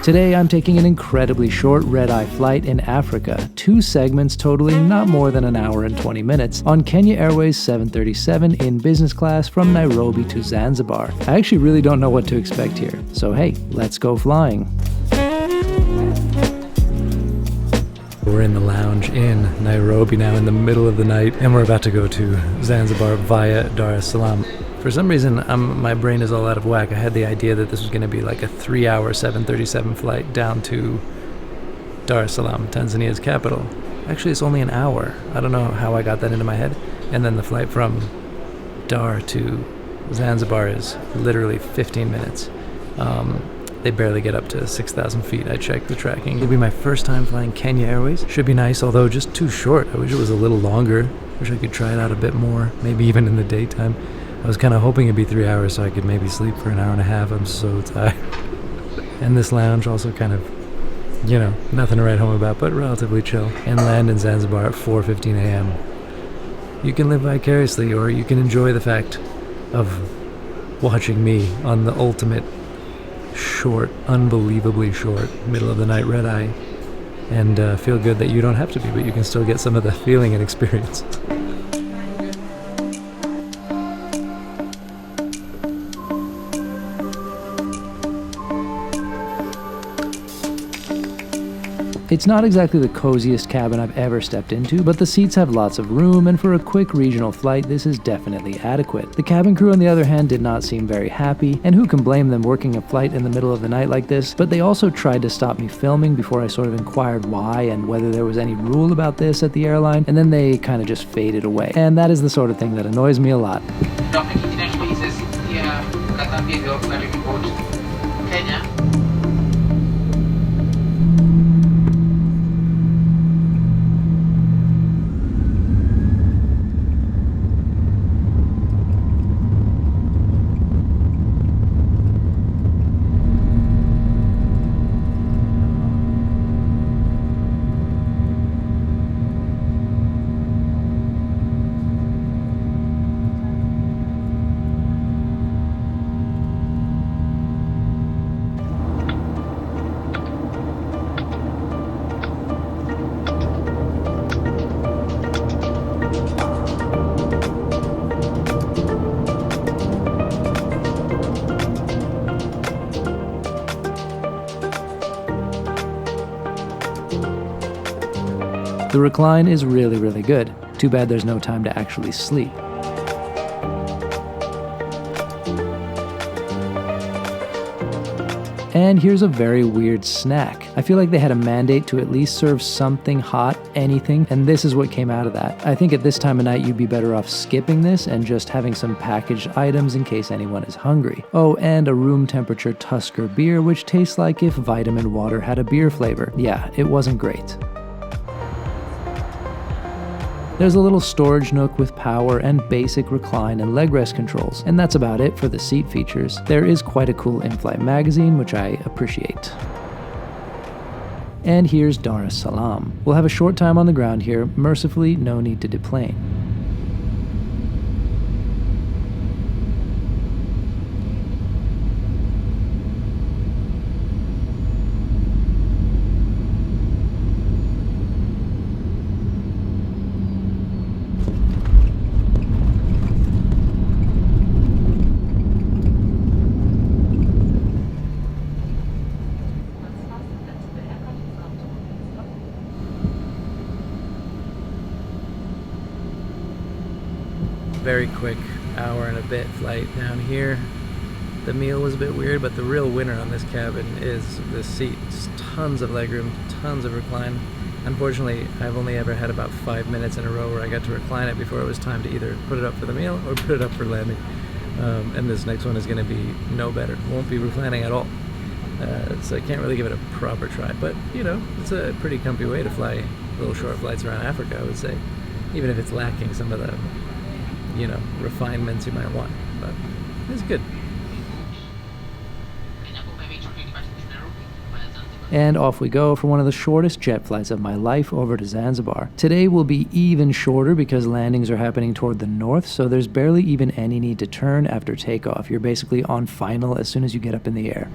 Today I'm taking an incredibly short red-eye flight in Africa, 2 segments totaling not more than an hour and 20 minutes, on Kenya Airways 737 in business class from Nairobi to Zanzibar. I actually really don't know what to expect here, so hey, let's go flying. We're in the lounge in Nairobi now in the middle of the night, and we're about to go to Zanzibar via Dar-es-Salaam. For some reason, my brain is all out of whack. I had the idea that this was going to be like a 3-hour 737 flight down to Dar-es-Salaam, Tanzania's capital. Actually, it's only an hour. I don't know how I got that into my head. And then the flight from Dar to Zanzibar is literally 15 minutes. They barely get up to 6,000 feet. I checked the tracking. It'll be my first time flying Kenya Airways. Should be nice, although just too short. I wish it was a little longer. Wish I could try it out a bit more, maybe even in the daytime. I was kind of hoping it'd be 3 hours so I could maybe sleep for an hour and a half. I'm so tired. And this lounge also kind of, you know, nothing to write home about, but relatively chill. And land in Zanzibar at 4:15 a.m. You can live vicariously, or you can enjoy the fact of watching me on the ultimate short, unbelievably short, middle of the night red eye, and feel good that you don't have to be, but you can still get some of the feeling and experience. It's not exactly the coziest cabin I've ever stepped into, but the seats have lots of room, and for a quick regional flight, this is definitely adequate. The cabin crew, on the other hand, did not seem very happy, and who can blame them working a flight in the middle of the night like this, but they also tried to stop me filming before I sort of inquired why and whether there was any rule about this at the airline, and then they kind of just faded away. And that is the sort of thing that annoys me a lot. Kenya. The recline is really, really good. Too bad there's no time to actually sleep. And here's a very weird snack. I feel like they had a mandate to at least serve something hot, anything, and this is what came out of that. I think at this time of night you'd be better off skipping this and just having some packaged items in case anyone is hungry. Oh, and a room temperature Tusker beer, which tastes like if vitamin water had a beer flavor. Yeah, it wasn't great. There's a little storage nook with power and basic recline and leg rest controls, and that's about it for the seat features. There is quite a cool in-flight magazine, which I appreciate. And here's Dar-es-Salaam. We'll have a short time on the ground here. Mercifully, no need to deplane. Very quick hour and a bit flight down here. The meal was a bit weird, but the real winner on this cabin is the seats. Tons of legroom, tons of recline. Unfortunately, I've only ever had about 5 minutes in a row where I got to recline it before it was time to either put it up for the meal or put it up for landing. And this next one is going to be no better. Won't be reclining at all. So I can't really give it a proper try, but you know, it's a pretty comfy way to fly little short flights around Africa, I would say, even if it's lacking some of the, you know, refinements you might want, but it's good. And off we go for one of the shortest jet flights of my life over to Zanzibar. Today will be even shorter because landings are happening toward the north, so there's barely even any need to turn after takeoff. You're basically on final as soon as you get up in the air.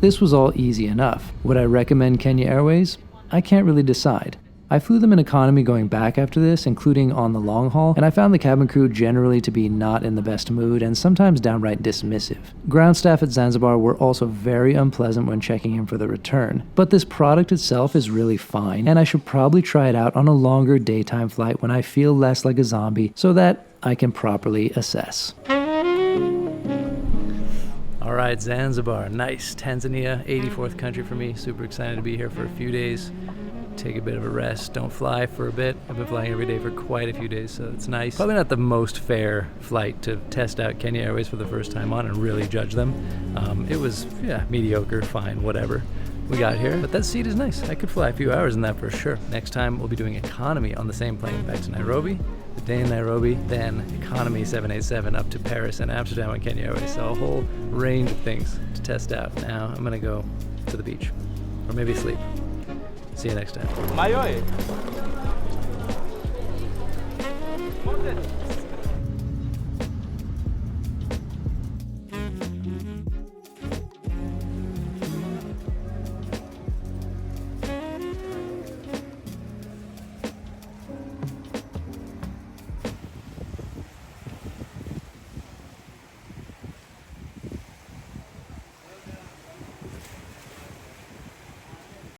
This was all easy enough. Would I recommend Kenya Airways? I can't really decide. I flew them in economy going back after this, including on the long haul, and I found the cabin crew generally to be not in the best mood and sometimes downright dismissive. Ground staff at Zanzibar were also very unpleasant when checking in for the return. But this product itself is really fine, and I should probably try it out on a longer daytime flight when I feel less like a zombie so that I can properly assess. All right, Zanzibar, nice. Tanzania, 84th country for me. Super excited to be here for a few days. Take a bit of a rest, don't fly for a bit. I've been flying every day for quite a few days, so it's nice. Probably not the most fair flight to test out Kenya Airways for the first time on and really judge them. It was, mediocre, fine, whatever. We got here, but that seat is nice. I could fly a few hours in that for sure. Next time we'll be doing economy on the same plane back to Nairobi. The day in Nairobi, then economy 787 up to Paris and Amsterdam on Kenya Airways. So a whole range of things to test out. Now I'm gonna go to the beach, or maybe sleep. See you next time.